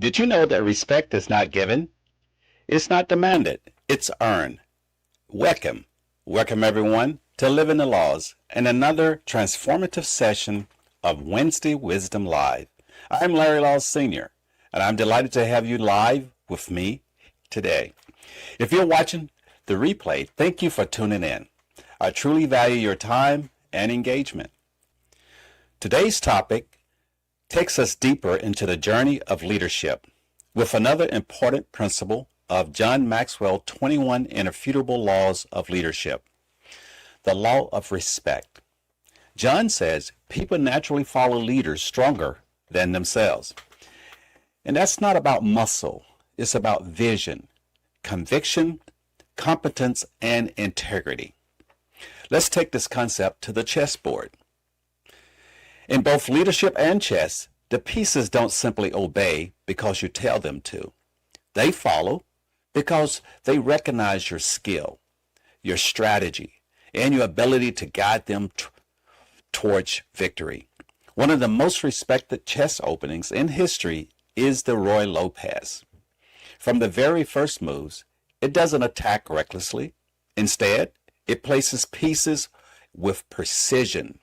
Did you know that respect is not given? It's not demanded, it's earned. Welcome, welcome everyone to Living the Laws and another transformative session of Wednesday Wisdom Live. I'm Larry Laws Sr., and I'm delighted to have you live with me today. If you're watching the replay, thank you for tuning in. I truly value your time and engagement. Today's topic takes us deeper into the journey of leadership with another important principle of John Maxwell 21 Irrefutable Laws of Leadership, the law of respect. John says people naturally follow leaders stronger than themselves. And that's not about muscle. It's about vision, conviction, competence, and integrity. Let's take this concept to the chessboard. In both leadership and chess, the pieces don't simply obey because you tell them to. They follow because they recognize your skill, your strategy, and your ability to guide them towards victory. One of the most respected chess openings in history is the Ruy López. From the very first moves, it doesn't attack recklessly. Instead, it places pieces with precision,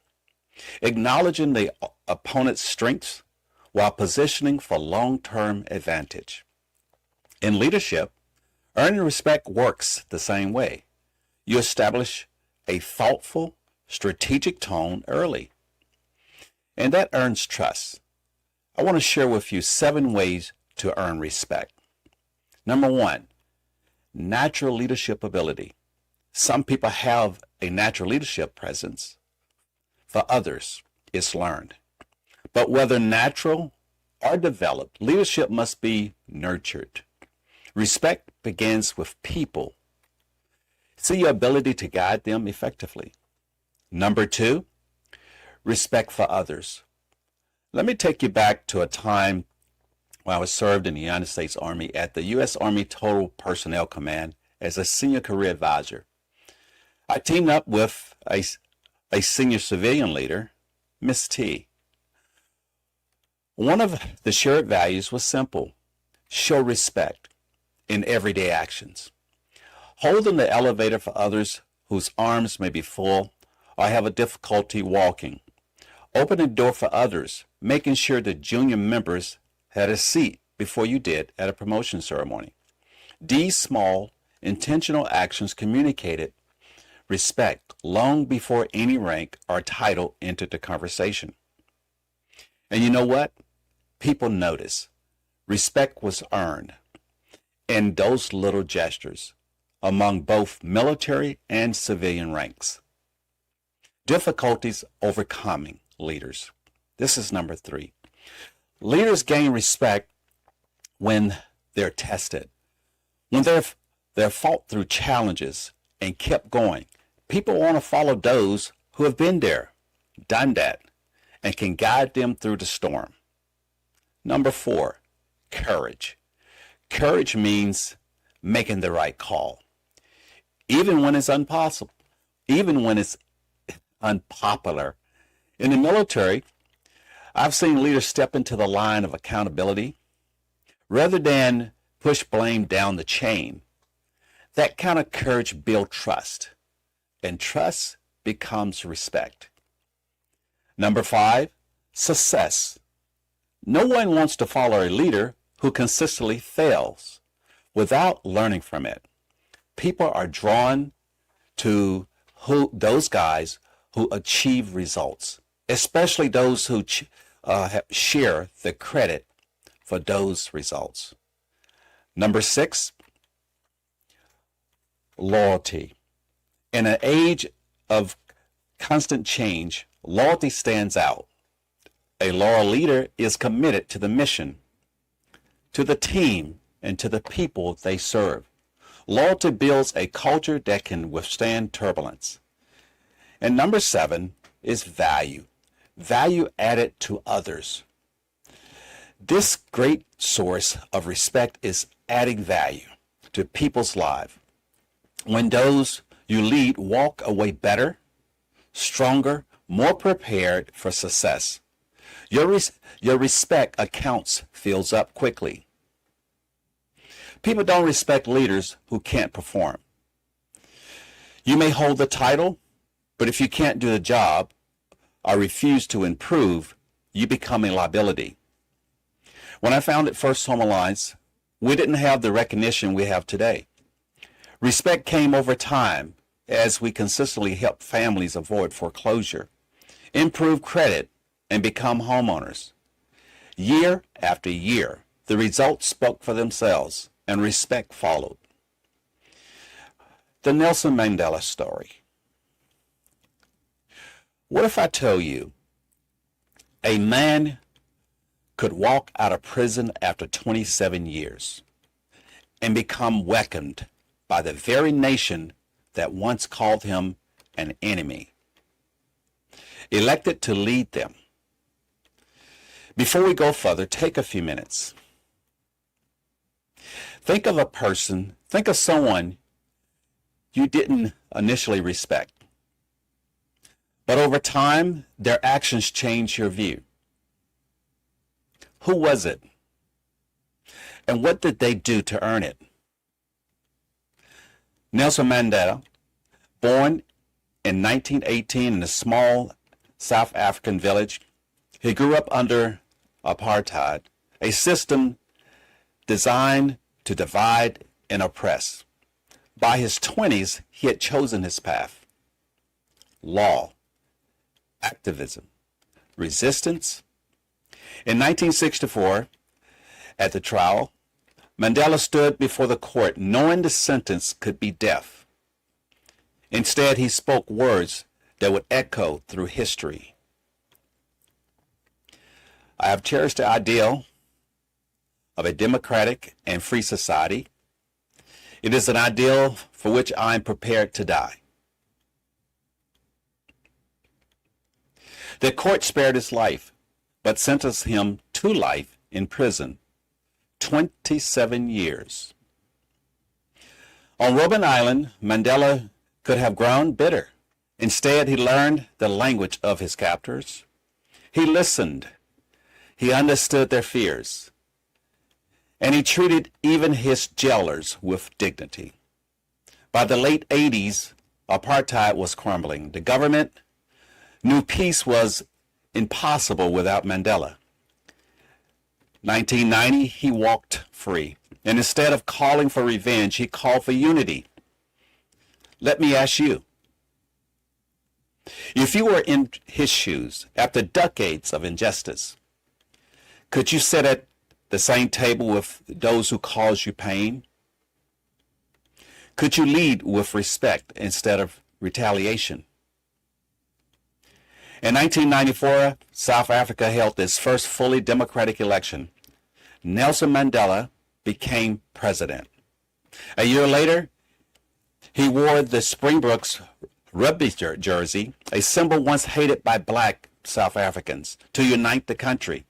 acknowledging the opponent's strengths while positioning for long-term advantage. In leadership, earning respect works the same way. You establish a thoughtful, strategic tone early, and that earns trust. I want to share with you 7 ways to earn respect. Number 1, natural leadership ability. Some people have a natural leadership presence. For others, it's learned. But whether natural or developed, leadership must be nurtured. Respect begins with people. See your ability to guide them effectively. Number 2, respect for others. Let me take you back to a time when I was served in the United States Army at the U.S. Army Total Personnel Command as a senior career advisor. I teamed up with a senior civilian leader, Miss T. One of the shared values was simple: show respect in everyday actions. Holding the elevator for others whose arms may be full or have a difficulty walking. Opening the door for others, making sure the junior members had a seat before you did at a promotion ceremony. These small, intentional actions communicated respect long before any rank or title entered the conversation. And you know what? People notice. Respect was earned in those little gestures among both military and civilian ranks. Difficulties overcoming leaders. This is number 3. Leaders gain respect when they're tested, when they're fought through challenges and kept going. People want to follow those who have been there, done that, and can guide them through the storm. Number 4, courage. Courage means making the right call, even when it's impossible, even when it's unpopular. In the military, I've seen leaders step into the line of accountability rather than push blame down the chain. That kind of courage builds trust, and trust becomes respect. Number 5, success. No one wants to follow a leader who consistently fails without learning from it. People are drawn to those guys who achieve results, especially those who share the credit for those results. Number 6, loyalty. In an age of constant change, loyalty stands out. A loyal leader is committed to the mission, to the team, and to the people they serve. Loyalty builds a culture that can withstand turbulence. And number 7 is value. Value added to others. This great source of respect is adding value to people's lives. When those you lead walk away better, stronger, more prepared for success, your respect accounts fills up quickly. People don't respect leaders who can't perform. You may hold the title, but if you can't do the job or refuse to improve, you become a liability. When I founded First Home Alliance, we didn't have the recognition we have today. Respect came over time as we consistently helped families avoid foreclosure, improve credit, and become homeowners. Year after year, the results spoke for themselves and respect followed. The Nelson Mandela story. What if I tell you a man could walk out of prison after 27 years and become welcomed by the very nation that once called him an enemy, elected to lead them? Before we go further, take a few minutes. Think of a person, think of someone you didn't initially respect, but over time, their actions changed your view. Who was it? And what did they do to earn it? Nelson Mandela, born in 1918 in a small South African village, he grew up under apartheid, a system designed to divide and oppress. By his 20s, he had chosen his path: law, activism, resistance. In 1964, at the trial, Mandela stood before the court knowing the sentence could be death. Instead, he spoke words that would echo through history. I have cherished the ideal of a democratic and free society. It is an ideal for which I am prepared to die. The court spared his life, but sentenced him to life in prison, 27 years. On Robben Island, Mandela could have grown bitter. Instead, he learned the language of his captors. He listened. He understood their fears. And he treated even his jailers with dignity. By the late 80s, apartheid was crumbling. The government knew peace was impossible without Mandela. 1990, he walked free. And instead of calling for revenge, he called for unity. Let me ask you, if you were in his shoes after decades of injustice, could you sit at the same table with those who caused you pain? Could you lead with respect instead of retaliation? In 1994, South Africa held its first fully democratic election. Nelson Mandela became president. A year later, he wore the Springboks rugby jersey, a symbol once hated by black South Africans, to unite the country.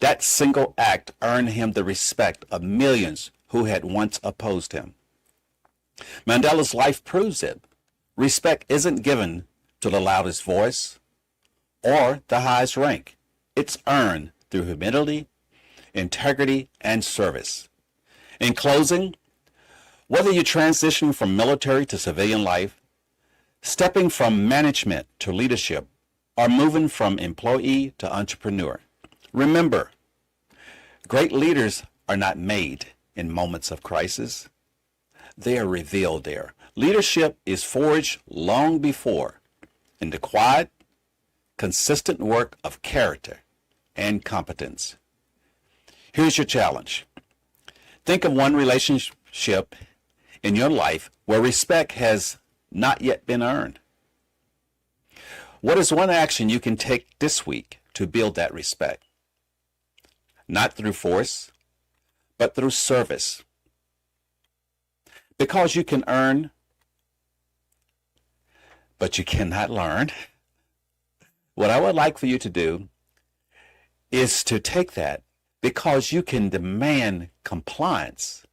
That single act earned him the respect of millions who had once opposed him. Mandela's life proves it. Respect isn't given to the loudest voice or the highest rank. It's earned through humility, integrity, and service. In closing, whether you transition from military to civilian life, stepping from management to leadership, or moving from employee to entrepreneur, remember, great leaders are not made in moments of crisis. They are revealed there. Leadership is forged long before in the quiet, consistent work of character and competence. Here's your challenge. Think of one relationship in your life where respect has not yet been earned. What is one action you can take this week to build that respect? Not through force, but through service. Because you can earn, but you cannot learn. What I would like for you to do is to take that, because you can demand compliance,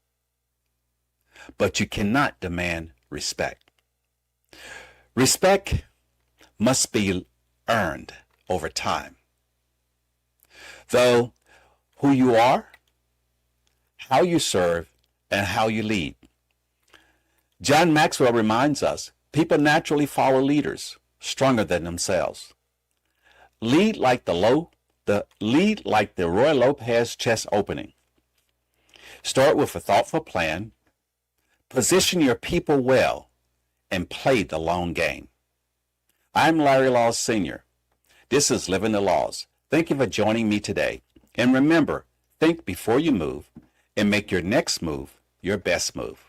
but you cannot demand respect. Respect must be earned over time. Though who you are, how you serve, and how you lead. John Maxwell reminds us, people naturally follow leaders stronger than themselves. Lead like the Ruy López chess opening. Start with a thoughtful plan, position your people well, and play the long game. I'm Larry Laws Sr. This is Living the Laws. Thank you for joining me today. And remember, think before you move and make your next move your best move.